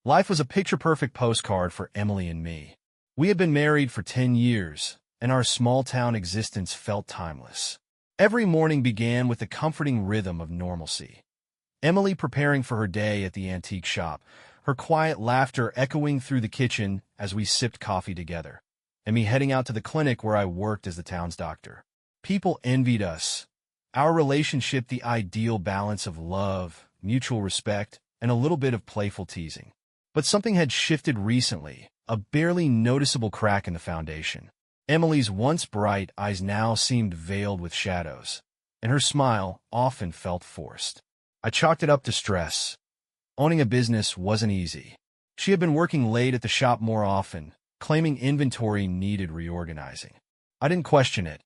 Life was a picture-perfect postcard for Emily and me. We had been married for 10 years, and our small-town existence felt timeless. Every morning began with the comforting rhythm of normalcy. Emily preparing for her day at the antique shop, her quiet laughter echoing through the kitchen as we sipped coffee together, and me heading out to the clinic where I worked as the town's doctor. People envied us. Our relationship, the ideal balance of love, mutual respect, and a little bit of playful teasing. But something had shifted recently, a barely noticeable crack in the foundation. Emily's once bright eyes now seemed veiled with shadows, and her smile often felt forced. I chalked it up to stress. Owning a business wasn't easy. She had been working late at the shop more often, claiming inventory needed reorganizing. I didn't question it.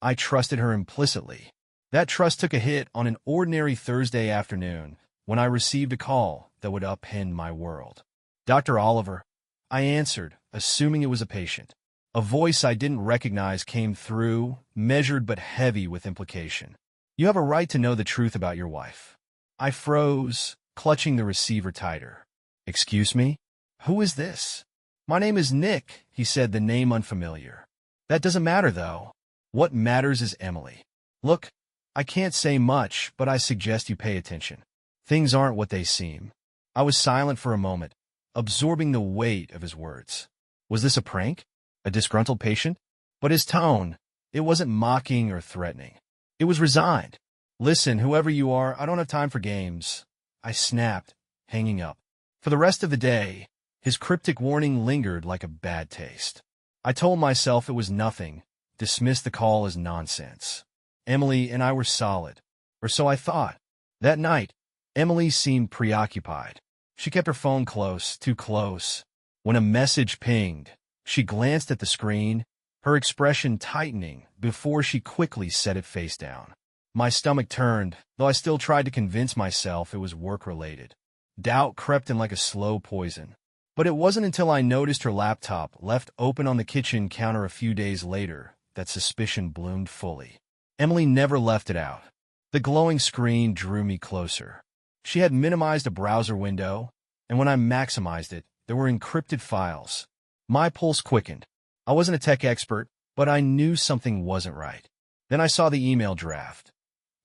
I trusted her implicitly. That trust took a hit on an ordinary Thursday afternoon when I received a call that would upend my world. "Dr. Oliver," I answered, assuming it was a patient. A voice I didn't recognize came through, measured but heavy with implication. "You have a right to know the truth about your wife." I froze, clutching the receiver tighter. "Excuse me? Who is this?" "My name is Nick," he said, the name unfamiliar. "That doesn't matter, though. What matters is Emily. Look, I can't say much, but I suggest you pay attention. Things aren't what they seem." I was silent for a moment, absorbing the weight of his words. Was this a prank? A disgruntled patient? But his tone, it wasn't mocking or threatening. It was resigned. "Listen, whoever you are, I don't have time for games," I snapped, hanging up. For the rest of the day, his cryptic warning lingered like a bad taste. I told myself it was nothing, dismissed the call as nonsense. Emily and I were solid, or so I thought. That night, Emily seemed preoccupied. She kept her phone close, too close. When a message pinged, she glanced at the screen, her expression tightening before she quickly set it face down. My stomach turned, though I still tried to convince myself it was work-related. Doubt crept in like a slow poison. But it wasn't until I noticed her laptop left open on the kitchen counter a few days later that suspicion bloomed fully. Emily never left it out. The glowing screen drew me closer. She had minimized a browser window, and when I maximized it, there were encrypted files. My pulse quickened. I wasn't a tech expert, but I knew something wasn't right. Then I saw the email draft.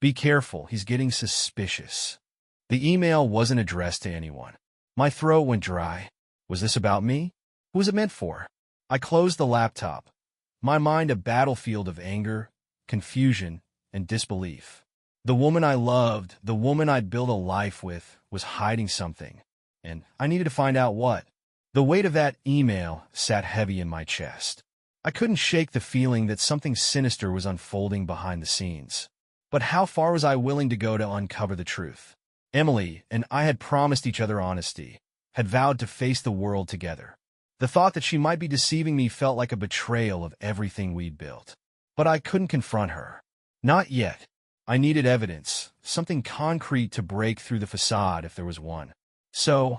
"Be careful, he's getting suspicious." The email wasn't addressed to anyone. My throat went dry. Was this about me? Who was it meant for? I closed the laptop, my mind a battlefield of anger, confusion, and disbelief. The woman I loved, the woman I'd built a life with, was hiding something, and I needed to find out what. The weight of that email sat heavy in my chest. I couldn't shake the feeling that something sinister was unfolding behind the scenes. But how far was I willing to go to uncover the truth? Emily and I had promised each other honesty, had vowed to face the world together. The thought that she might be deceiving me felt like a betrayal of everything we'd built. But I couldn't confront her. Not yet. I needed evidence, something concrete to break through the facade if there was one. So,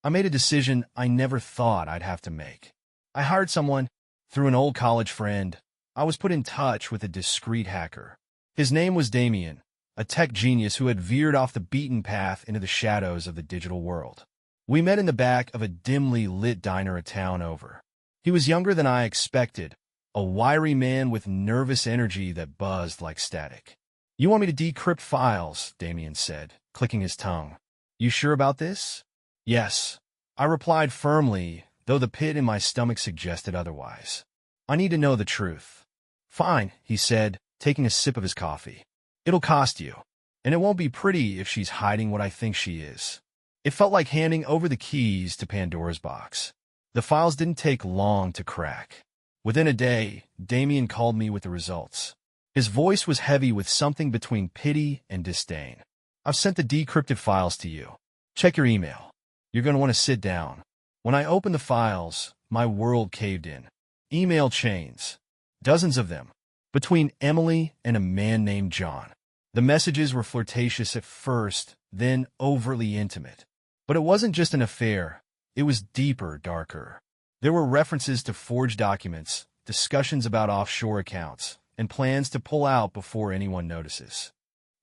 I made a decision I never thought I'd have to make. I hired someone. Through an old college friend, I was put in touch with a discreet hacker. His name was Damien, a tech genius who had veered off the beaten path into the shadows of the digital world. We met in the back of a dimly lit diner a town over. He was younger than I expected, a wiry man with nervous energy that buzzed like static. "You want me to decrypt files," Damien said, clicking his tongue. "You sure about this?" "Yes," I replied firmly, though the pit in my stomach suggested otherwise. "I need to know the truth." "Fine," he said, taking a sip of his coffee. "It'll cost you, and it won't be pretty if she's hiding what I think she is." It felt like handing over the keys to Pandora's box. The files didn't take long to crack. Within a day, Damien called me with the results. His voice was heavy with something between pity and disdain. "I've sent the decrypted files to you. Check your email. You're going to want to sit down." When I opened the files, my world caved in. Email chains. Dozens of them. Between Emily and a man named John. The messages were flirtatious at first, then overtly intimate. But it wasn't just an affair. It was deeper, darker. There were references to forged documents, discussions about offshore accounts, and plans to pull out before anyone notices.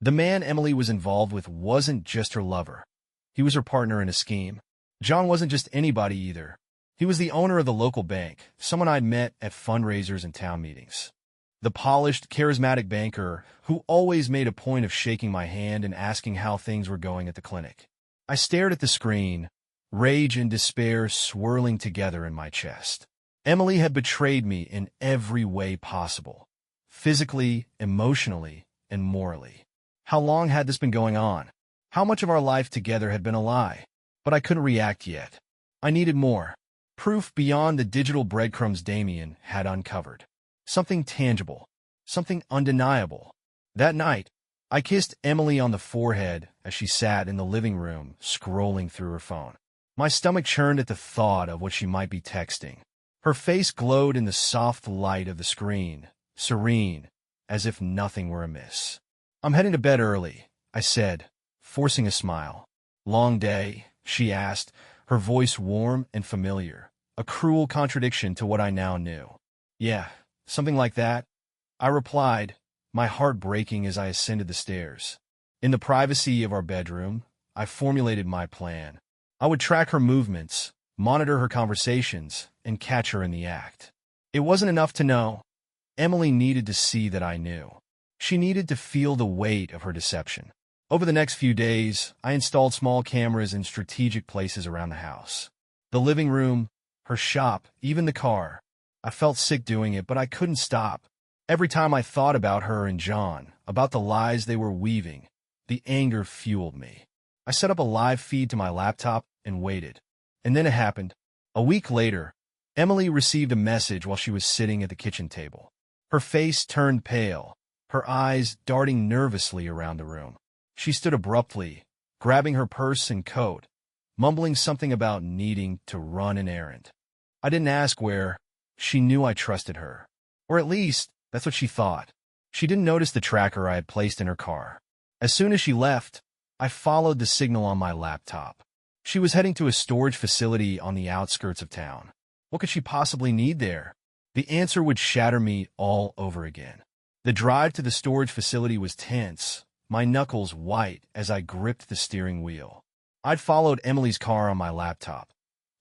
The man Emily was involved with wasn't just her lover. He was her partner in a scheme. John wasn't just anybody either. He was the owner of the local bank, someone I'd met at fundraisers and town meetings. The polished, charismatic banker who always made a point of shaking my hand and asking how things were going at the clinic. I stared at the screen, rage and despair swirling together in my chest. Emily had betrayed me in every way possible. Physically, emotionally, and morally. How long had this been going on? How much of our life together had been a lie? But I couldn't react yet. I needed more. Proof beyond the digital breadcrumbs Damien had uncovered. Something tangible. Something undeniable. That night, I kissed Emily on the forehead as she sat in the living room, scrolling through her phone. My stomach churned at the thought of what she might be texting. Her face glowed in the soft light of the screen, serene, as if nothing were amiss. "I'm heading to bed early," I said, forcing a smile. "Long day?" she asked, her voice warm and familiar, a cruel contradiction to what I now knew. "Yeah, something like that," I replied, my heart breaking as I ascended the stairs. In the privacy of our bedroom, I formulated my plan. I would track her movements, monitor her conversations, and catch her in the act. It wasn't enough to know. Emily needed to see that I knew. She needed to feel the weight of her deception. Over the next few days, I installed small cameras in strategic places around the house. The living room, her shop, even the car. I felt sick doing it, but I couldn't stop. Every time I thought about her and John, about the lies they were weaving, the anger fueled me. I set up a live feed to my laptop and waited. And then it happened. A week later, Emily received a message while she was sitting at the kitchen table. Her face turned pale, her eyes darting nervously around the room. She stood abruptly, grabbing her purse and coat, mumbling something about needing to run an errand. I didn't ask where. She knew I trusted her. Or at least, that's what she thought. She didn't notice the tracker I had placed in her car. As soon as she left, I followed the signal on my laptop. She was heading to a storage facility on the outskirts of town. What could she possibly need there? The answer would shatter me all over again. The drive to the storage facility was tense, my knuckles white as I gripped the steering wheel. I'd followed Emily's car on my laptop,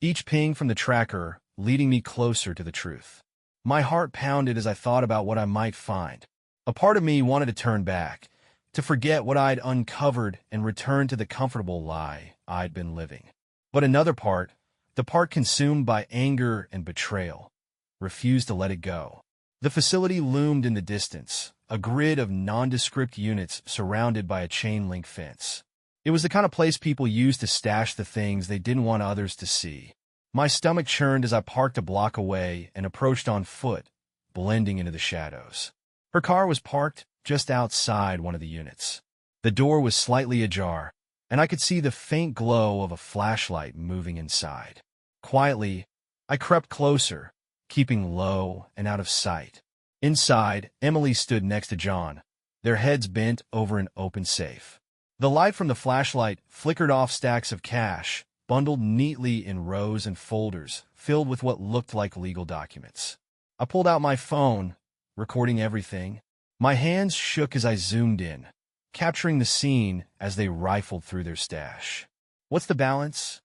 each ping from the tracker leading me closer to the truth. My heart pounded as I thought about what I might find. A part of me wanted to turn back, to forget what I'd uncovered and return to the comfortable lie I'd been living. But another part, the part consumed by anger and betrayal, refused to let it go. The facility loomed in the distance, a grid of nondescript units surrounded by a chain-link fence. It was the kind of place people used to stash the things they didn't want others to see. My stomach churned as I parked a block away and approached on foot, blending into the shadows. Her car was parked just outside one of the units. The door was slightly ajar, and I could see the faint glow of a flashlight moving inside. Quietly, I crept closer, keeping low and out of sight. Inside, Emily stood next to John, their heads bent over an open safe. The light from the flashlight flickered off stacks of cash, bundled neatly in rows and folders, filled with what looked like legal documents. I pulled out my phone, recording everything. My hands shook as I zoomed in, capturing the scene as they rifled through their stash. "What's the balance?"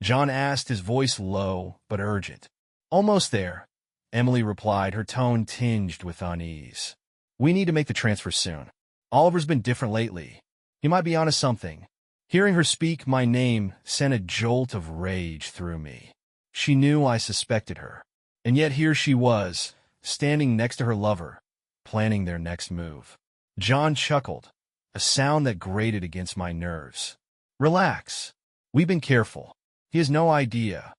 John asked, his voice low but urgent. "Almost there," Emily replied, her tone tinged with unease. "We need to make the transfer soon. Oliver's been different lately. He might be onto something." Hearing her speak my name sent a jolt of rage through me. She knew I suspected her. And yet here she was, standing next to her lover, planning their next move. John chuckled, a sound that grated against my nerves. "Relax. We've been careful. He has no idea."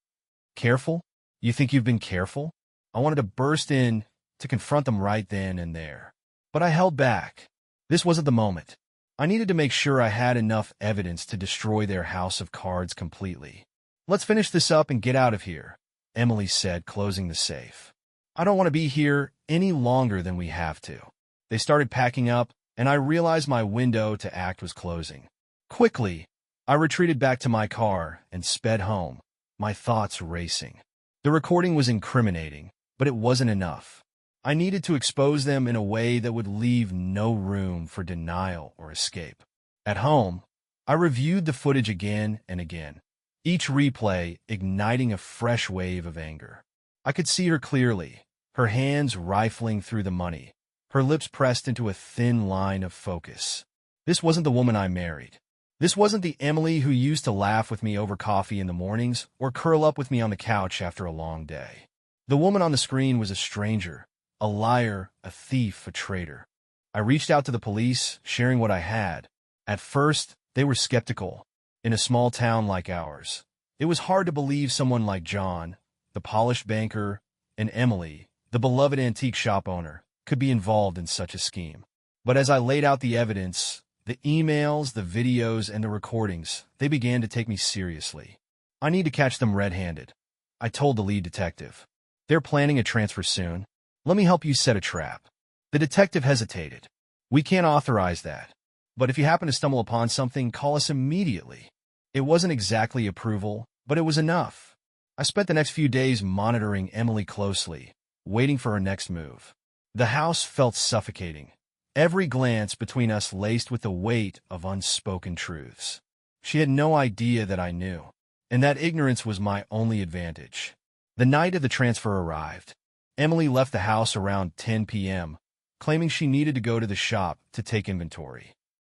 "Careful? You think you've been careful?" I wanted to burst in to confront them right then and there. But I held back. This wasn't the moment. I needed to make sure I had enough evidence to destroy their house of cards completely. "Let's finish this up and get out of here," Emily said, closing the safe. "I don't want to be here any longer than we have to." They started packing up, and I realized my window to act was closing. Quickly, I retreated back to my car and sped home, my thoughts racing. The recording was incriminating, but it wasn't enough. I needed to expose them in a way that would leave no room for denial or escape. At home, I reviewed the footage again and again, each replay igniting a fresh wave of anger. I could see her clearly, her hands rifling through the money, her lips pressed into a thin line of focus. This wasn't the woman I married. This wasn't the Emily who used to laugh with me over coffee in the mornings or curl up with me on the couch after a long day. The woman on the screen was a stranger, a liar, a thief, a traitor. I reached out to the police, sharing what I had. At first, they were skeptical. In a small town like ours, it was hard to believe someone like John, the polished banker, and Emily, the beloved antique shop owner, could be involved in such a scheme. But as I laid out the evidence, the emails, the videos, and the recordings, they began to take me seriously. I need to catch them red-handed, I told the lead detective. They're planning a transfer soon. Let me help you set a trap. The detective hesitated. We can't authorize that. But if you happen to stumble upon something, call us immediately. It wasn't exactly approval, but it was enough. I spent the next few days monitoring Emily closely, waiting for her next move. The house felt suffocating, every glance between us laced with the weight of unspoken truths. She had no idea that I knew, and that ignorance was my only advantage. The night of the transfer arrived. Emily left the house around 10 p.m., claiming she needed to go to the shop to take inventory.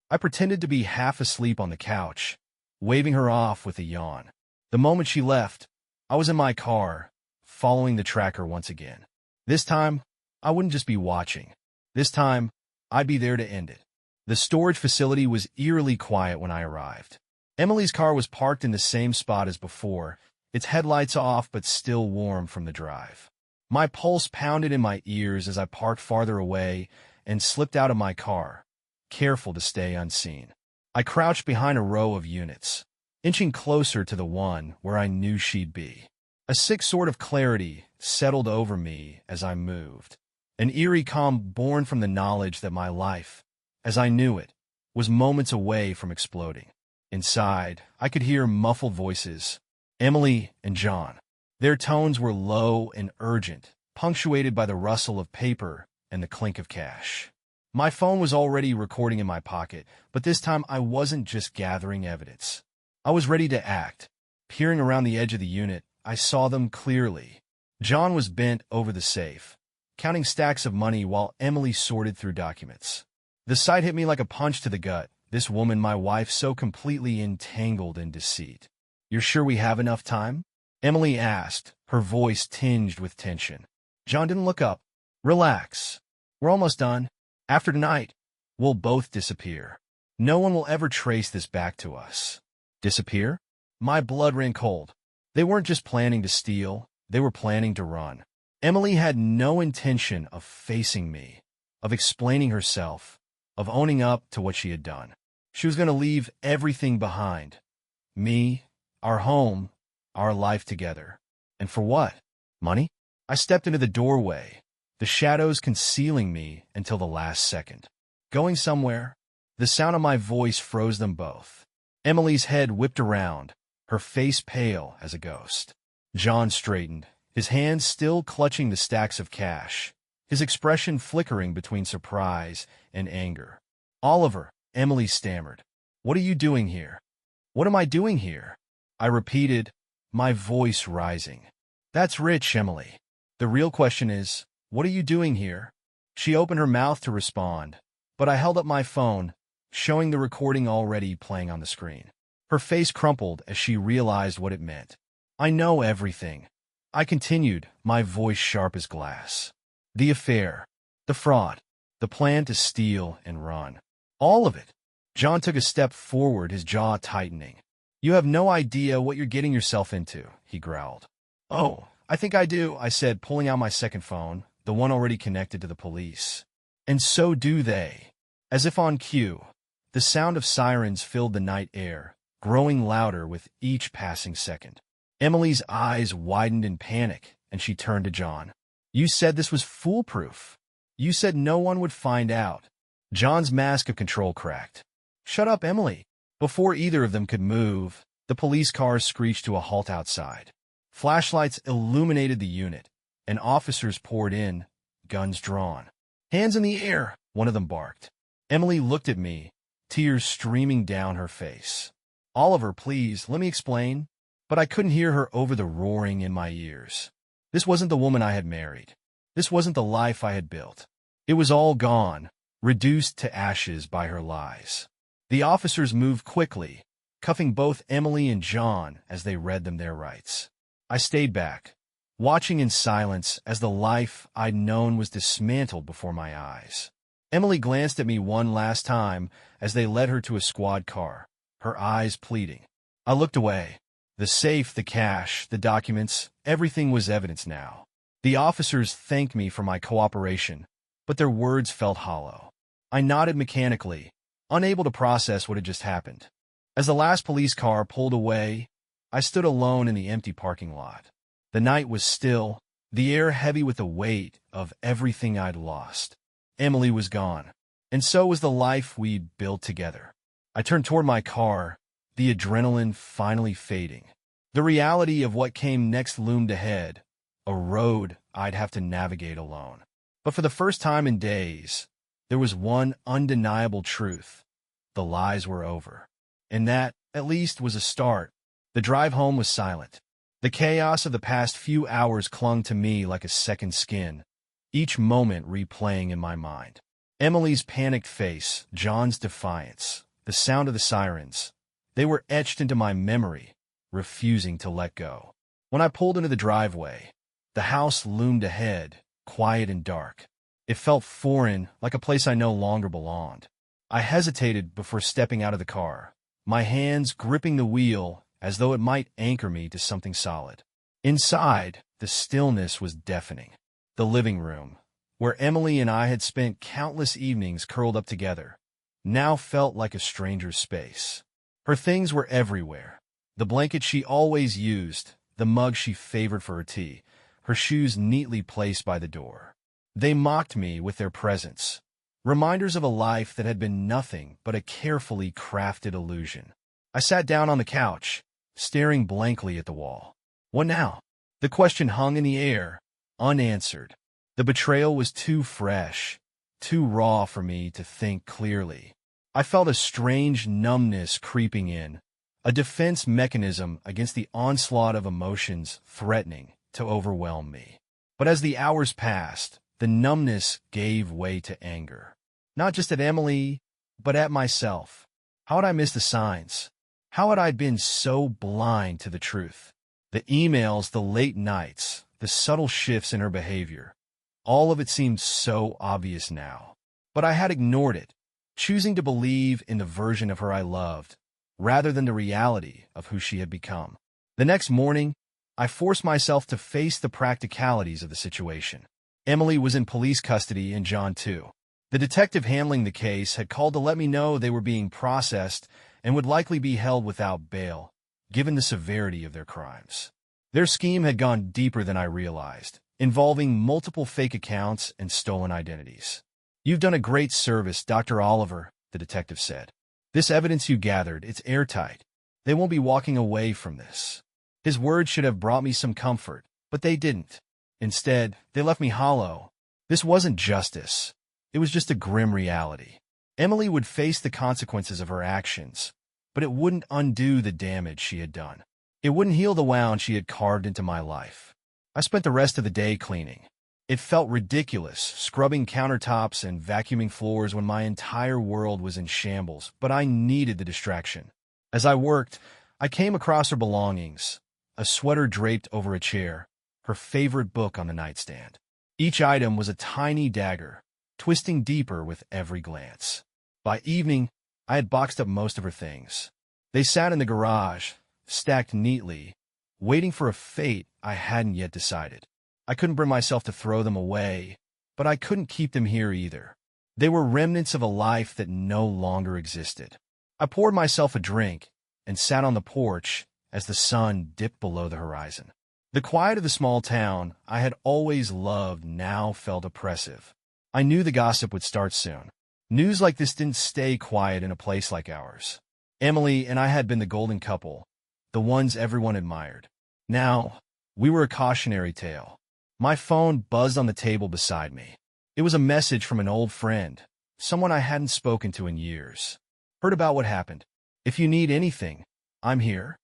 I pretended to be half asleep on the couch, waving her off with a yawn. The moment she left, I was in my car, following the tracker once again. This time, I wouldn't just be watching. This time, I'd be there to end it. The storage facility was eerily quiet when I arrived. Emily's car was parked in the same spot as before, its headlights off but still warm from the drive. My pulse pounded in my ears as I parked farther away and slipped out of my car, careful to stay unseen. I crouched behind a row of units, inching closer to the one where I knew she'd be. A sick sort of clarity settled over me as I moved, an eerie calm born from the knowledge that my life, as I knew it, was moments away from exploding. Inside, I could hear muffled voices, Emily and John. Their tones were low and urgent, punctuated by the rustle of paper and the clink of cash. My phone was already recording in my pocket, but this time I wasn't just gathering evidence. I was ready to act. Peering around the edge of the unit, I saw them clearly. John was bent over the safe, counting stacks of money while Emily sorted through documents. The sight hit me like a punch to the gut. This woman, my wife, so completely entangled in deceit. "You're sure we have enough time?" Emily asked, her voice tinged with tension. John didn't look up. "Relax. We're almost done. After tonight, we'll both disappear. No one will ever trace this back to us." Disappear? My blood ran cold. They weren't just planning to steal, they were planning to run. Emily had no intention of facing me, of explaining herself, of owning up to what she had done. She was going to leave everything behind. Me, our home, our life together. And for what? Money? I stepped into the doorway, the shadows concealing me until the last second. Going somewhere? The sound of my voice froze them both. Emily's head whipped around, her face pale as a ghost. John straightened, his hands still clutching the stacks of cash, his expression flickering between surprise and anger. "Oliver," Emily stammered. "What are you doing here?" "What am I doing here?" I repeated, my voice rising. "That's rich, Emily. The real question is, what are you doing here?" She opened her mouth to respond, but I held up my phone, showing the recording already playing on the screen. Her face crumpled as she realized what it meant. "I know everything," I continued, my voice sharp as glass. "The affair, the fraud, the plan to steal and run. All of it." John took a step forward, his jaw tightening. "You have no idea what you're getting yourself into," he growled. "Oh, I think I do," I said, pulling out my second phone, the one already connected to the police. And so do they. As if on cue, the sound of sirens filled the night air, growing louder with each passing second. Emily's eyes widened in panic, and she turned to John. "You said this was foolproof. You said no one would find out." John's mask of control cracked. "Shut up, Emily." Before either of them could move, the police cars screeched to a halt outside. Flashlights illuminated the unit, and officers poured in, guns drawn. "Hands in the air," one of them barked. Emily looked at me, tears streaming down her face. "Oliver, please, let me explain." but I couldn't hear her over the roaring in my ears. This wasn't the woman I had married. This wasn't the life I had built. It was all gone, reduced to ashes by her lies. The officers moved quickly, cuffing both Emily and John as they read them their rights. I stayed back, watching in silence as the life I'd known was dismantled before my eyes. Emily glanced at me one last time as they led her to a squad car, her eyes pleading. I looked away. The safe, the cash, the documents, everything was evidence now. The officers thanked me for my cooperation, but their words felt hollow. I nodded mechanically, unable to process what had just happened. As the last police car pulled away, I stood alone in the empty parking lot. The night was still, the air heavy with the weight of everything I'd lost. Emily was gone, and so was the life we'd built together. I turned toward my car, the adrenaline finally fading. The reality of what came next loomed ahead, a road I'd have to navigate alone. But for the first time in days, there was one undeniable truth. The lies were over. And that, at least, was a start. The drive home was silent. The chaos of the past few hours clung to me like a second skin, each moment replaying in my mind. Emily's panicked face, John's defiance, the sound of the sirens. They were etched into my memory, refusing to let go. When I pulled into the driveway, the house loomed ahead, quiet and dark. It felt foreign, like a place I no longer belonged. I hesitated before stepping out of the car, my hands gripping the wheel as though it might anchor me to something solid. Inside, the stillness was deafening. The living room, where Emily and I had spent countless evenings curled up together, now felt like a stranger's space. Her things were everywhere. The blanket she always used, the mug she favored for her tea, her shoes neatly placed by the door. They mocked me with their presence, reminders of a life that had been nothing but a carefully crafted illusion. I sat down on the couch, staring blankly at the wall. What now? The question hung in the air, unanswered. The betrayal was too fresh, too raw for me to think clearly. I felt a strange numbness creeping in, a defense mechanism against the onslaught of emotions threatening to overwhelm me. But as the hours passed, the numbness gave way to anger. Not just at Emily, but at myself. How had I missed the signs? How had I been so blind to the truth? The emails, the late nights, the subtle shifts in her behavior. All of it seemed so obvious now. But I had ignored it, choosing to believe in the version of her I loved, rather than the reality of who she had become. The next morning, I forced myself to face the practicalities of the situation. Emily was in police custody and John too. The detective handling the case had called to let me know they were being processed and would likely be held without bail, given the severity of their crimes. Their scheme had gone deeper than I realized, involving multiple fake accounts and stolen identities. "You've done a great service, Dr. Oliver," the detective said. "This evidence you gathered, it's airtight. They won't be walking away from this." His words should have brought me some comfort, but they didn't. Instead, they left me hollow. This wasn't justice. It was just a grim reality. Emily would face the consequences of her actions, but it wouldn't undo the damage she had done. It wouldn't heal the wound she had carved into my life. I spent the rest of the day cleaning. It felt ridiculous, scrubbing countertops and vacuuming floors when my entire world was in shambles, but I needed the distraction. As I worked, I came across her belongings, a sweater draped over a chair, her favorite book on the nightstand. Each item was a tiny dagger, twisting deeper with every glance. By evening, I had boxed up most of her things. They sat in the garage, stacked neatly, waiting for a fate I hadn't yet decided. I couldn't bring myself to throw them away, but I couldn't keep them here either. They were remnants of a life that no longer existed. I poured myself a drink and sat on the porch as the sun dipped below the horizon. The quiet of the small town I had always loved now felt oppressive. I knew the gossip would start soon. News like this didn't stay quiet in a place like ours. Emily and I had been the golden couple, the ones everyone admired. Now, we were a cautionary tale. My phone buzzed on the table beside me. It was a message from an old friend, someone I hadn't spoken to in years. "Heard about what happened. If you need anything, I'm here."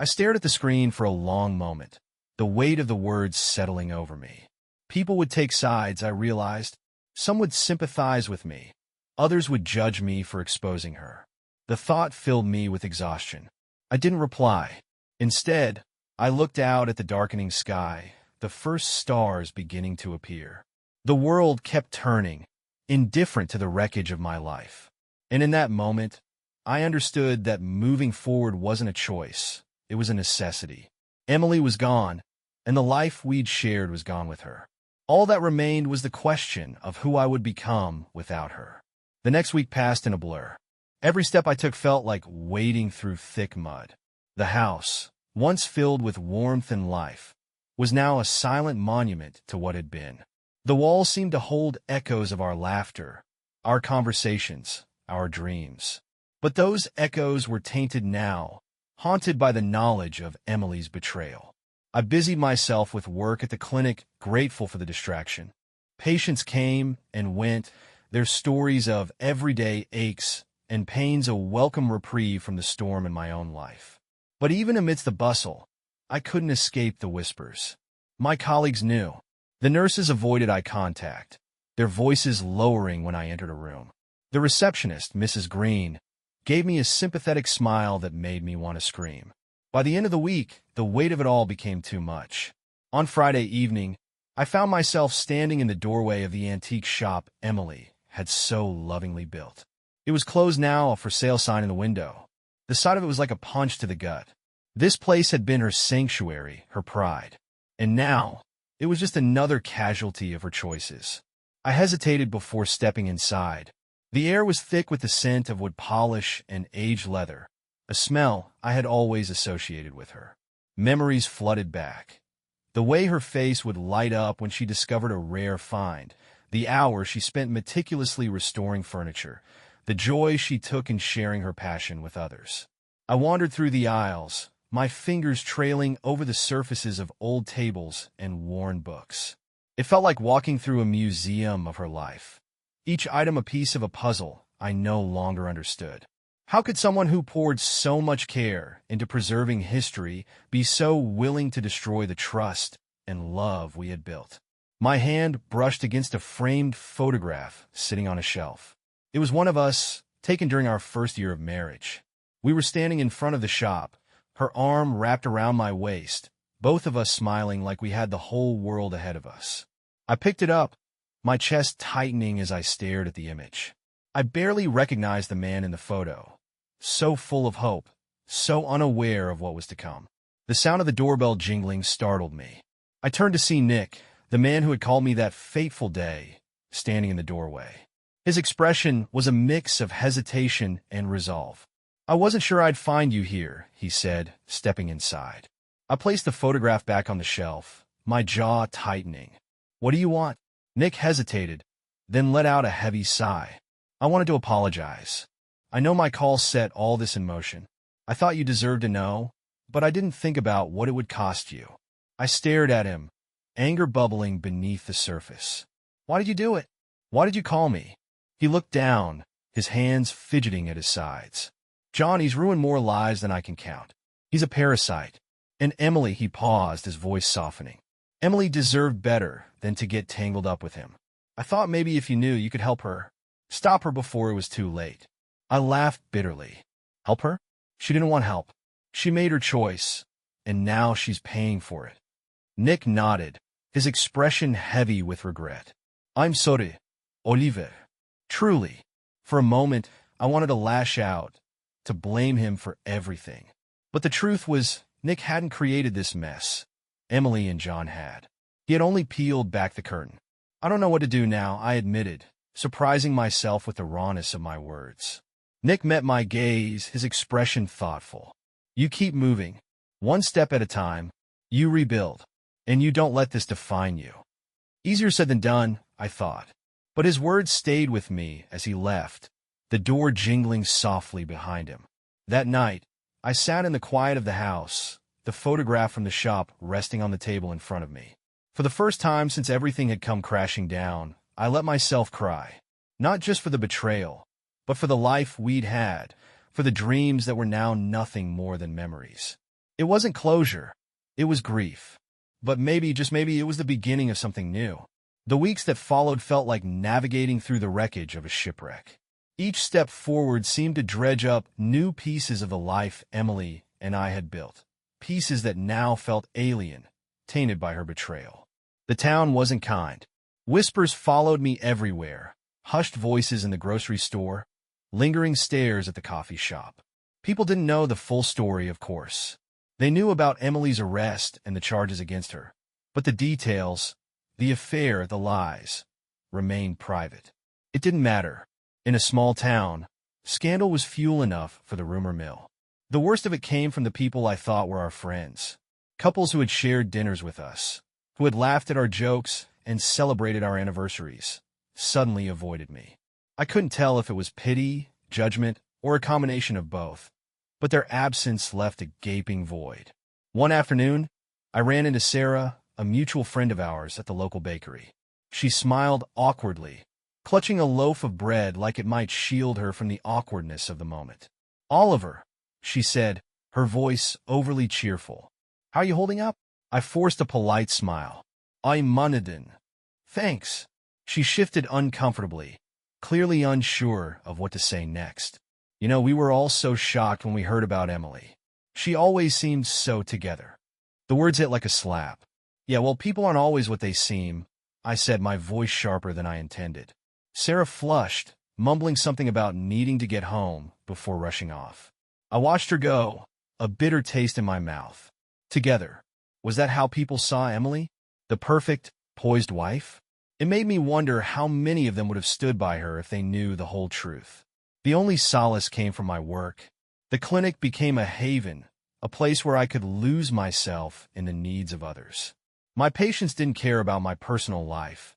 I stared at the screen for a long moment, the weight of the words settling over me. People would take sides, I realized. Some would sympathize with me. Others would judge me for exposing her. The thought filled me with exhaustion. I didn't reply. Instead, I looked out at the darkening sky, the first stars beginning to appear. The world kept turning, indifferent to the wreckage of my life. And in that moment, I understood that moving forward wasn't a choice. It was a necessity. Emily was gone, and the life we'd shared was gone with her. All that remained was the question of who I would become without her. The next week passed in a blur. Every step I took felt like wading through thick mud. The house, once filled with warmth and life, was now a silent monument to what had been. The walls seemed to hold echoes of our laughter, our conversations, our dreams. But those echoes were tainted now, haunted by the knowledge of Emily's betrayal. I busied myself with work at the clinic, grateful for the distraction. Patients came and went, their stories of everyday aches and pains a welcome reprieve from the storm in my own life. But even amidst the bustle, I couldn't escape the whispers. My colleagues knew. The nurses avoided eye contact, their voices lowering when I entered a room. The receptionist, Mrs. Green, gave me a sympathetic smile that made me want to scream. By the end of the week, the weight of it all became too much. On Friday evening, I found myself standing in the doorway of the antique shop Emily had so lovingly built. It was closed now, a for sale sign in the window. The sight of it was like a punch to the gut. This place had been her sanctuary, her pride. And now, it was just another casualty of her choices. I hesitated before stepping inside. The air was thick with the scent of wood polish and aged leather, a smell I had always associated with her. Memories flooded back. The way her face would light up when she discovered a rare find, the hours she spent meticulously restoring furniture, the joy she took in sharing her passion with others. I wandered through the aisles, my fingers trailing over the surfaces of old tables and worn books. It felt like walking through a museum of her life. Each item a piece of a puzzle I no longer understood. How could someone who poured so much care into preserving history be so willing to destroy the trust and love we had built? My hand brushed against a framed photograph sitting on a shelf. It was one of us, taken during our first year of marriage. We were standing in front of the shop, her arm wrapped around my waist, both of us smiling like we had the whole world ahead of us. I picked it up, my chest tightening as I stared at the image. I barely recognized the man in the photo, so full of hope, so unaware of what was to come. The sound of the doorbell jingling startled me. I turned to see Nick, the man who had called me that fateful day, standing in the doorway. His expression was a mix of hesitation and resolve. "I wasn't sure I'd find you here," he said, stepping inside. I placed the photograph back on the shelf, my jaw tightening. "What do you want?" Nick hesitated, then let out a heavy sigh. "I wanted to apologize. I know my call set all this in motion. I thought you deserved to know, but I didn't think about what it would cost you." I stared at him, anger bubbling beneath the surface. "Why did you do it? Why did you call me?" He looked down, his hands fidgeting at his sides. "John, he's ruined more lives than I can count. He's a parasite. And Emily," he paused, his voice softening. "Emily deserved better than to get tangled up with him. I thought maybe if you knew, you could help her. Stop her before it was too late." I laughed bitterly. Help her? She didn't want help. She made her choice, and now she's paying for it. Nick nodded, his expression heavy with regret. "I'm sorry, Oliver. Truly." For a moment, I wanted to lash out, to blame him for everything. But the truth was, Nick hadn't created this mess. Emily and John had. He had only peeled back the curtain. "I don't know what to do now," I admitted, surprising myself with the rawness of my words. Nick met my gaze, his expression thoughtful. "You keep moving. One step at a time. You rebuild. And you don't let this define you." Easier said than done, I thought. But his words stayed with me as he left, the door jingling softly behind him. That night, I sat in the quiet of the house, the photograph from the shop resting on the table in front of me. For the first time since everything had come crashing down, I let myself cry. Not just for the betrayal, but for the life we'd had, for the dreams that were now nothing more than memories. It wasn't closure. It was grief. But maybe, just maybe, it was the beginning of something new. The weeks that followed felt like navigating through the wreckage of a shipwreck. Each step forward seemed to dredge up new pieces of the life Emily and I had built. Pieces that now felt alien, tainted by her betrayal. The town wasn't kind. Whispers followed me everywhere. Hushed voices in the grocery store, lingering stares at the coffee shop. People didn't know the full story, of course. They knew about Emily's arrest and the charges against her. But the details, the affair, the lies, remained private. It didn't matter. In a small town, scandal was fuel enough for the rumor mill. The worst of it came from the people I thought were our friends. Couples who had shared dinners with us, who had laughed at our jokes and celebrated our anniversaries, suddenly avoided me. I couldn't tell if it was pity, judgment, or a combination of both, but their absence left a gaping void. One afternoon, I ran into Sarah, a mutual friend of ours, at the local bakery. She smiled awkwardly, clutching a loaf of bread like it might shield her from the awkwardness of the moment. "Oliver," she said, her voice overly cheerful. "How are you holding up?" I forced a polite smile. "I'm Munadin." "Thanks." She shifted uncomfortably, clearly unsure of what to say next. "You know, we were all so shocked when we heard about Emily. She always seemed so together." The words hit like a slap. "Yeah, well, people aren't always what they seem," I said, my voice sharper than I intended. Sarah flushed, mumbling something about needing to get home before rushing off. I watched her go, a bitter taste in my mouth. Together. Was that how people saw Emily? The perfect, poised wife? It made me wonder how many of them would have stood by her if they knew the whole truth. The only solace came from my work. The clinic became a haven, a place where I could lose myself in the needs of others. My patients didn't care about my personal life.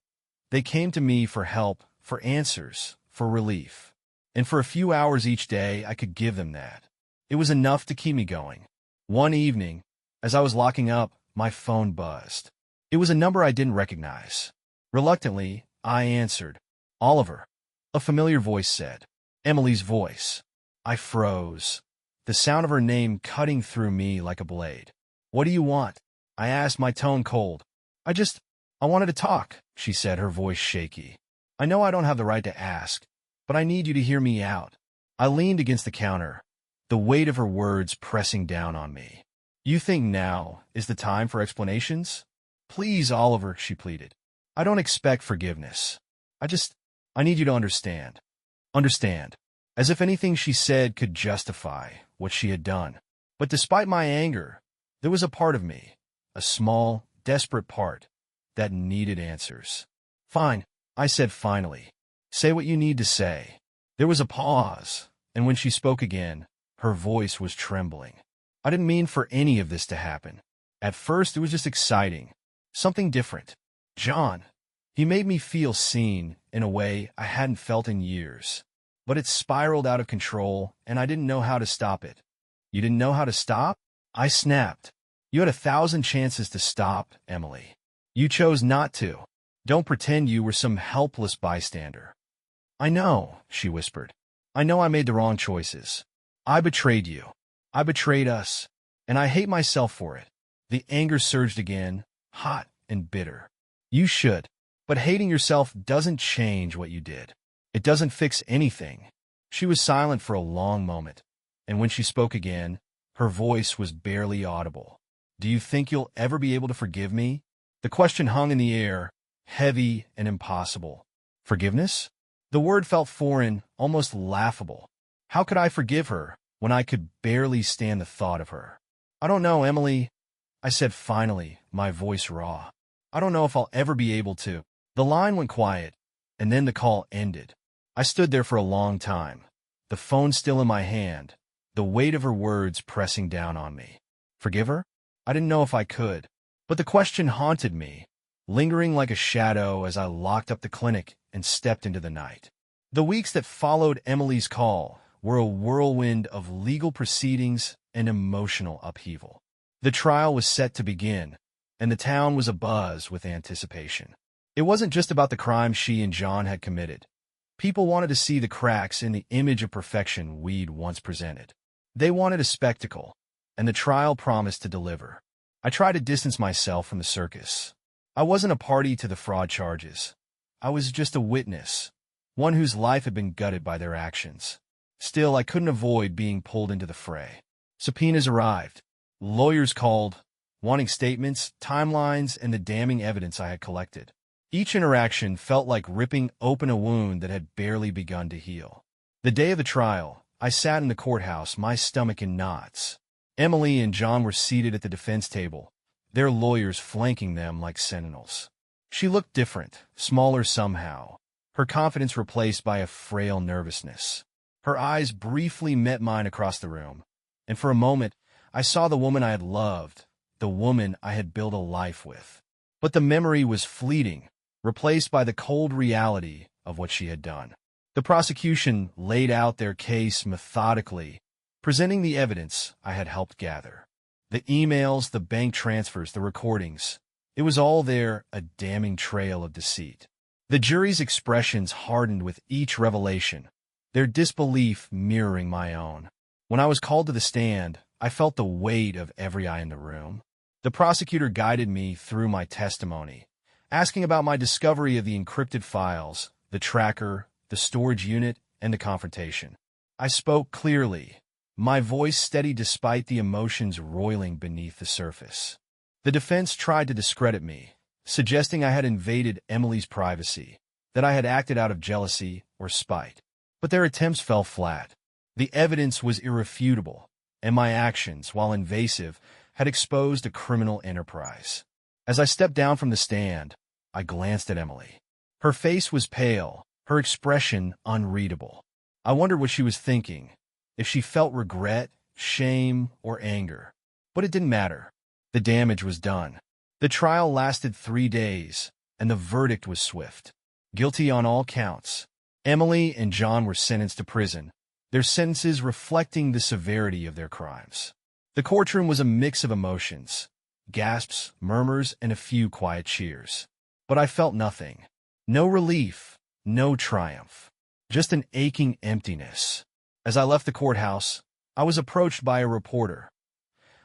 They came to me for help, for answers, for relief. And for a few hours each day, I could give them that. It was enough to keep me going. One evening, as I was locking up, my phone buzzed. It was a number I didn't recognize. Reluctantly, I answered. "Oliver," a familiar voice said. Emily's voice. I froze, the sound of her name cutting through me like a blade. "What do you want?" I asked, my tone cold. I wanted to talk," she said, her voice shaky. "I know I don't have the right to ask, but I need you to hear me out." I leaned against the counter, the weight of her words pressing down on me. "You think now is the time for explanations?" "Please, Oliver," she pleaded. "I don't expect forgiveness. I need you to understand." Understand. As if anything she said could justify what she had done. But despite my anger, there was a part of me, a small, desperate part, that needed answers. "Fine," I said finally. "Say what you need to say." There was a pause, and when she spoke again, her voice was trembling. "I didn't mean for any of this to happen. At first, it was just exciting. Something different. John, he made me feel seen in a way I hadn't felt in years. But it spiraled out of control, and I didn't know how to stop it." "You didn't know how to stop?" I snapped. "You had 1,000 chances to stop, Emily. You chose not to. Don't pretend you were some helpless bystander." "I know," she whispered. "I know I made the wrong choices. I betrayed you. I betrayed us. And I hate myself for it." The anger surged again, hot and bitter. "You should. But hating yourself doesn't change what you did. It doesn't fix anything." She was silent for a long moment, and when she spoke again, her voice was barely audible. "Do you think you'll ever be able to forgive me?" The question hung in the air, heavy and impossible. Forgiveness? The word felt foreign, almost laughable. How could I forgive her when I could barely stand the thought of her? "I don't know, Emily," I said finally, my voice raw. "I don't know if I'll ever be able to." The line went quiet, and then the call ended. I stood there for a long time, the phone still in my hand, the weight of her words pressing down on me. Forgive her? I didn't know if I could, but the question haunted me, lingering like a shadow as I locked up the clinic and stepped into the night. The weeks that followed Emily's call were a whirlwind of legal proceedings and emotional upheaval. The trial was set to begin, and the town was abuzz with anticipation. It wasn't just about the crime she and John had committed. People wanted to see the cracks in the image of perfection we'd once presented. They wanted a spectacle, and the trial promised to deliver. I tried to distance myself from the circus. I wasn't a party to the fraud charges. I was just a witness, one whose life had been gutted by their actions. Still, I couldn't avoid being pulled into the fray. Subpoenas arrived. Lawyers called, wanting statements, timelines, and the damning evidence I had collected. Each interaction felt like ripping open a wound that had barely begun to heal. The day of the trial, I sat in the courthouse, my stomach in knots. Emily and John were seated at the defense table, their lawyers flanking them like sentinels. She looked different, smaller somehow, her confidence replaced by a frail nervousness. Her eyes briefly met mine across the room, and for a moment, I saw the woman I had loved, the woman I had built a life with. But the memory was fleeting, replaced by the cold reality of what she had done. The prosecution laid out their case methodically, presenting the evidence I had helped gather. The emails, the bank transfers, the recordings. It was all there, a damning trail of deceit. The jury's expressions hardened with each revelation, their disbelief mirroring my own. When I was called to the stand, I felt the weight of every eye in the room. The prosecutor guided me through my testimony, asking about my discovery of the encrypted files, the tracker, the storage unit, and the confrontation. I spoke clearly, my voice steady despite the emotions roiling beneath the surface. The defense tried to discredit me, suggesting I had invaded Emily's privacy, that I had acted out of jealousy or spite. But their attempts fell flat. The evidence was irrefutable, and my actions, while invasive, had exposed a criminal enterprise. As I stepped down from the stand, I glanced at Emily. Her face was pale, her expression unreadable. I wondered what she was thinking, if she felt regret, shame, or anger. But it didn't matter. The damage was done. The trial lasted 3 days, and the verdict was swift. Guilty on all counts. Emily and John were sentenced to prison, their sentences reflecting the severity of their crimes. The courtroom was a mix of emotions, gasps, murmurs, and a few quiet cheers. But I felt nothing. No relief, no triumph. Just an aching emptiness. As I left the courthouse, I was approached by a reporter,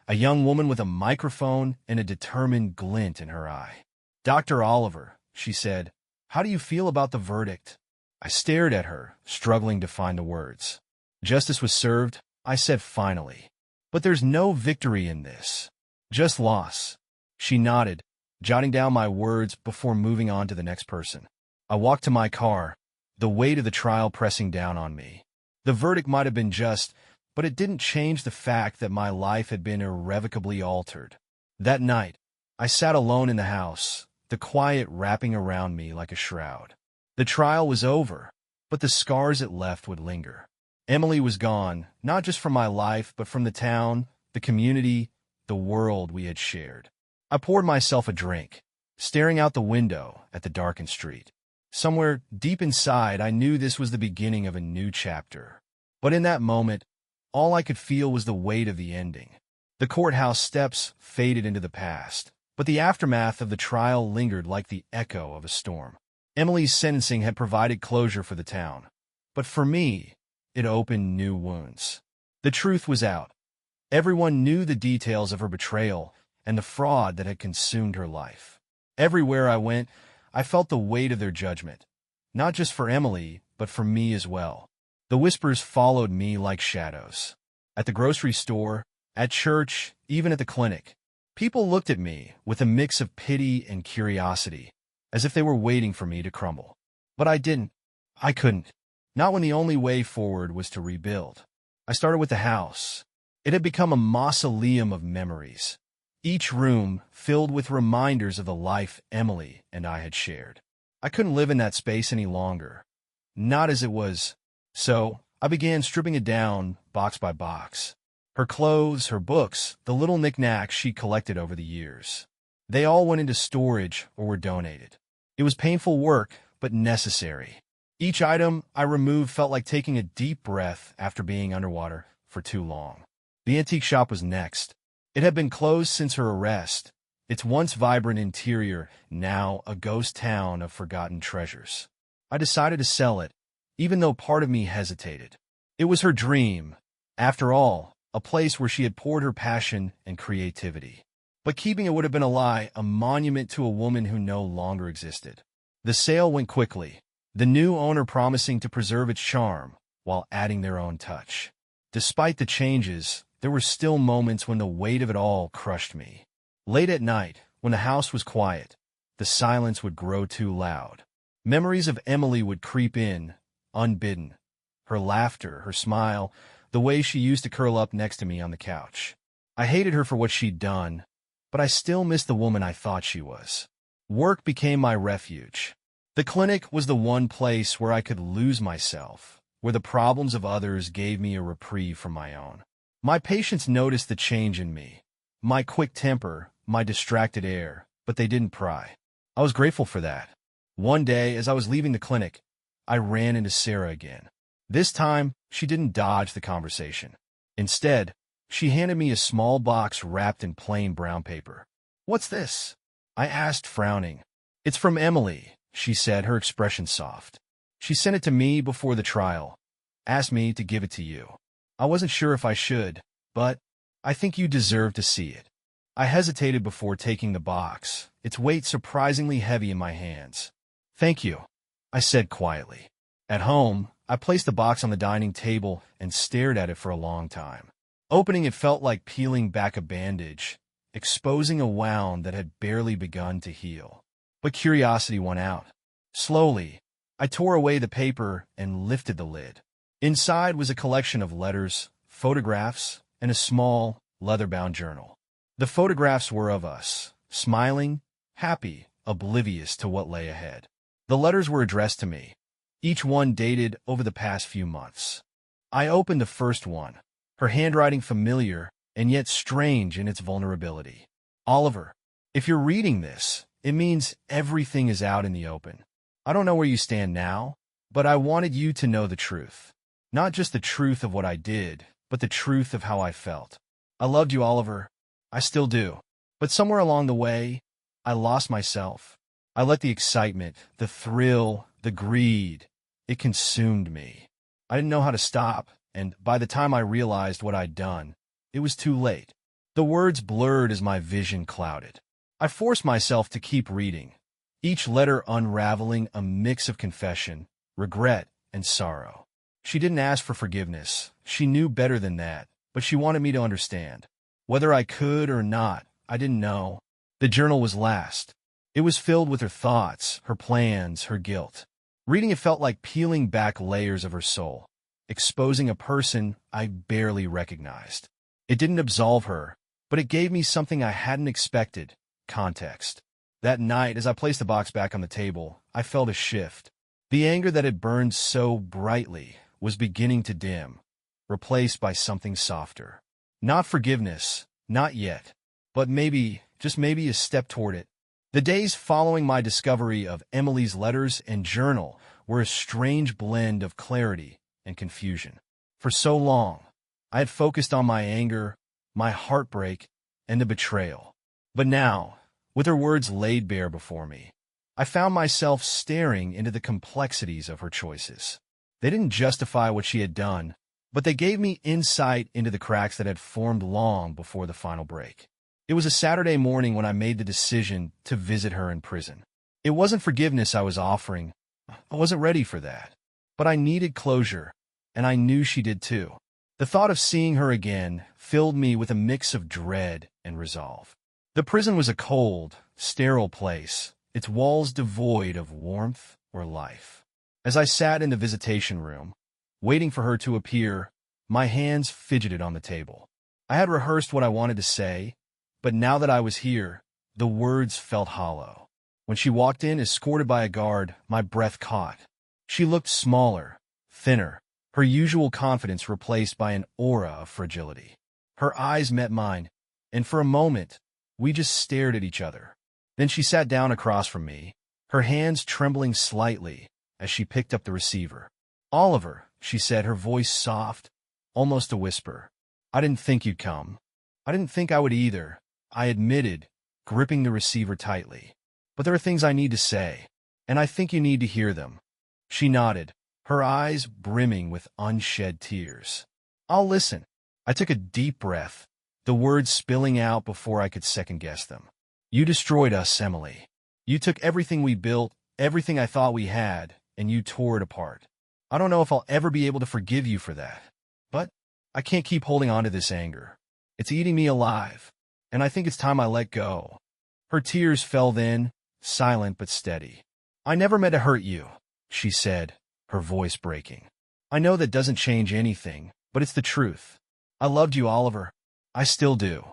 a young woman with a microphone and a determined glint in her eye. "Dr. Oliver," she said, "how do you feel about the verdict?" I stared at her, struggling to find the words. "Justice was served," I said finally. "But there's no victory in this. Just loss." She nodded, jotting down my words before moving on to the next person. I walked to my car, the weight of the trial pressing down on me. The verdict might have been just, but it didn't change the fact that my life had been irrevocably altered. That night, I sat alone in the house, the quiet wrapping around me like a shroud. The trial was over, but the scars it left would linger. Emily was gone, not just from my life, but from the town, the community, the world we had shared. I poured myself a drink, staring out the window at the darkened street. Somewhere deep inside, I knew this was the beginning of a new chapter. But in that moment, all I could feel was the weight of the ending. The courthouse steps faded into the past, but the aftermath of the trial lingered like the echo of a storm. Emily's sentencing had provided closure for the town, but for me, it opened new wounds. The truth was out. Everyone knew the details of her betrayal and the fraud that had consumed her life. Everywhere I went, I felt the weight of their judgment, not just for Emily, but for me as well. The whispers followed me like shadows. At the grocery store, at church, even at the clinic, people looked at me with a mix of pity and curiosity, as if they were waiting for me to crumble. But I didn't. I couldn't. Not when the only way forward was to rebuild. I started with the house. It had become a mausoleum of memories, each room filled with reminders of the life Emily and I had shared. I couldn't live in that space any longer, not as it was. So I began stripping it down, box by box. Her clothes, her books, the little knickknacks she collected over the years. They all went into storage or were donated. It was painful work, but necessary. Each item I removed felt like taking a deep breath after being underwater for too long. The antique shop was next. It had been closed since her arrest, its once vibrant interior now a ghost town of forgotten treasures. I decided to sell it, even though part of me hesitated. It was her dream. After all, a place where she had poured her passion and creativity. But keeping it would have been a lie, a monument to a woman who no longer existed. The sale went quickly, the new owner promising to preserve its charm while adding their own touch. Despite the changes, there were still moments when the weight of it all crushed me. Late at night, when the house was quiet, the silence would grow too loud. Memories of Emily would creep in, unbidden. Her laughter, her smile, the way she used to curl up next to me on the couch. I hated her for what she'd done, but I still missed the woman I thought she was. Work became my refuge. The clinic was the one place where I could lose myself, where the problems of others gave me a reprieve from my own. My patients noticed the change in me, my quick temper, my distracted air, but they didn't pry. I was grateful for that. One day, as I was leaving the clinic, I ran into Sarah again. This time, she didn't dodge the conversation. Instead, she handed me a small box wrapped in plain brown paper. "What's this?" I asked, frowning. "It's from Emily," she said, her expression soft. "She sent it to me before the trial, asked me to give it to you. I wasn't sure if I should, but I think you deserve to see it." I hesitated before taking the box, its weight surprisingly heavy in my hands. "Thank you," I said quietly. At home, I placed the box on the dining table and stared at it for a long time. Opening it felt like peeling back a bandage, exposing a wound that had barely begun to heal. But curiosity won out. Slowly, I tore away the paper and lifted the lid. Inside was a collection of letters, photographs, and a small, leather-bound journal. The photographs were of us, smiling, happy, oblivious to what lay ahead. The letters were addressed to me, each one dated over the past few months. I opened the first one, her handwriting familiar and yet strange in its vulnerability. "Oliver, if you're reading this, it means everything is out in the open. I don't know where you stand now, but I wanted you to know the truth. Not just the truth of what I did, but the truth of how I felt. I loved you, Oliver. I still do. But somewhere along the way, I lost myself. I let the excitement, the thrill, the greed, it consumed me. I didn't know how to stop, and by the time I realized what I'd done, it was too late. The words blurred as my vision clouded. I forced myself to keep reading, each letter unraveling a mix of confession, regret, and sorrow. She didn't ask for forgiveness. She knew better than that, but she wanted me to understand. Whether I could or not, I didn't know. The journal was last. It was filled with her thoughts, her plans, her guilt. Reading it felt like peeling back layers of her soul, exposing a person I barely recognized. It didn't absolve her, but it gave me something I hadn't expected: context. That night, as I placed the box back on the table, I felt a shift. The anger that had burned so brightly was beginning to dim, replaced by something softer. Not forgiveness, not yet, but maybe, just maybe, a step toward it. The days following my discovery of Emily's letters and journal were a strange blend of clarity and confusion. For so long, I had focused on my anger, my heartbreak, and the betrayal. But now, with her words laid bare before me, I found myself staring into the complexities of her choices. They didn't justify what she had done, but they gave me insight into the cracks that had formed long before the final break. It was a Saturday morning when I made the decision to visit her in prison. It wasn't forgiveness I was offering. I wasn't ready for that. But I needed closure, and I knew she did too. The thought of seeing her again filled me with a mix of dread and resolve. The prison was a cold, sterile place, its walls devoid of warmth or life. As I sat in the visitation room, waiting for her to appear, my hands fidgeted on the table. I had rehearsed what I wanted to say, but now that I was here, the words felt hollow. When she walked in, escorted by a guard, my breath caught. She looked smaller, thinner, her usual confidence replaced by an aura of fragility. Her eyes met mine, and for a moment, we just stared at each other. Then she sat down across from me, her hands trembling slightly as she picked up the receiver. "Oliver," she said, her voice soft, almost a whisper. "I didn't think you'd come. I didn't think I would either," I admitted, gripping the receiver tightly. "But there are things I need to say, and I think you need to hear them." She nodded, her eyes brimming with unshed tears. "I'll listen," I took a deep breath, the words spilling out before I could second-guess them. You destroyed us, Emily. You took everything we built, everything I thought we had, and you tore it apart. I don't know if I'll ever be able to forgive you for that, but I can't keep holding on to this anger. It's eating me alive, and I think it's time I let go. Her tears fell then, silent but steady. I never meant to hurt you, she said, her voice breaking. I know that doesn't change anything, but it's the truth. I loved you, Oliver. I still do.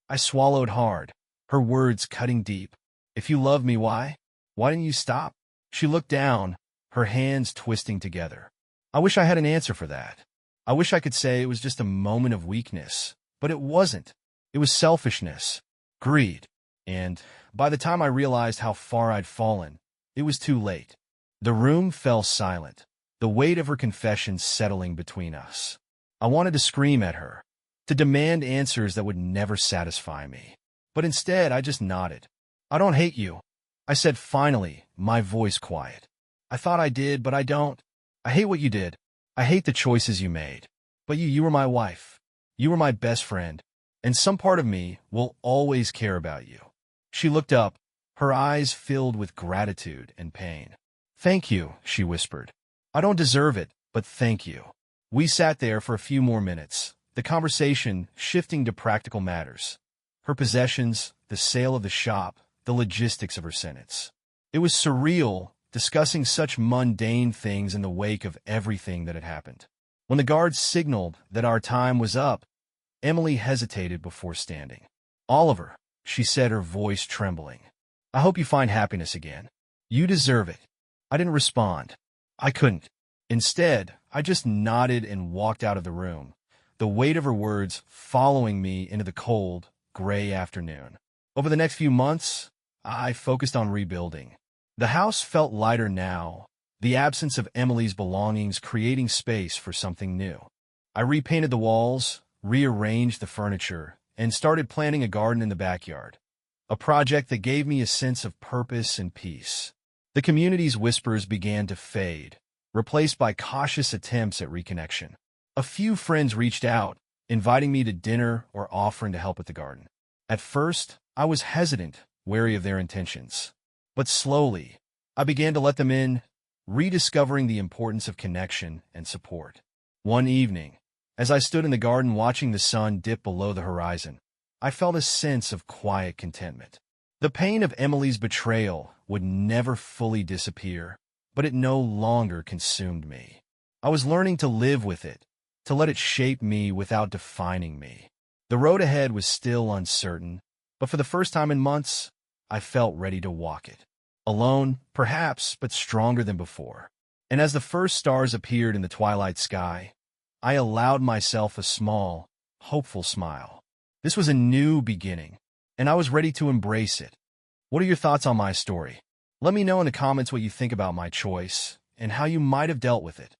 I swallowed hard, her words cutting deep. If you love me, why? Why didn't you stop? She looked down, her hands twisting together. I wish I had an answer for that. I wish I could say it was just a moment of weakness, but it wasn't. It was selfishness, greed, and by the time I realized how far I'd fallen, it was too late. The room fell silent, the weight of her confession settling between us. I wanted to scream at her, to demand answers that would never satisfy me. But instead, I just nodded. I don't hate you, I said finally, my voice quiet. I thought I did, but I don't. I hate what you did. I hate the choices you made. But you were my wife. You were my best friend. And some part of me will always care about you. She looked up, her eyes filled with gratitude and pain. Thank you, she whispered. I don't deserve it, but thank you. We sat there for a few more minutes, the conversation shifting to practical matters. Her possessions, the sale of the shop, the logistics of her sentence. It was surreal, discussing such mundane things in the wake of everything that had happened. When the guards signaled that our time was up, Emily hesitated before standing. Oliver, she said, her voice trembling. I hope you find happiness again. You deserve it. I didn't respond. I couldn't. Instead, I just nodded and walked out of the room, the weight of her words following me into the cold, gray afternoon. Over the next few months, I focused on rebuilding. The house felt lighter now, the absence of Emily's belongings creating space for something new. I repainted the walls, rearranged the furniture, and started planting a garden in the backyard, a project that gave me a sense of purpose and peace. The community's whispers began to fade, replaced by cautious attempts at reconnection. A few friends reached out, inviting me to dinner or offering to help with the garden. At first, I was hesitant, wary of their intentions. But slowly, I began to let them in, rediscovering the importance of connection and support. One evening, as I stood in the garden watching the sun dip below the horizon, I felt a sense of quiet contentment. The pain of Emily's betrayal would never fully disappear, but it no longer consumed me. I was learning to live with it, to let it shape me without defining me. The road ahead was still uncertain, but for the first time in months, I felt ready to walk it. Alone, perhaps, but stronger than before. And as the first stars appeared in the twilight sky, I allowed myself a small, hopeful smile. This was a new beginning, and I was ready to embrace it. What are your thoughts on my story? Let me know in the comments what you think about my choice and how you might have dealt with it.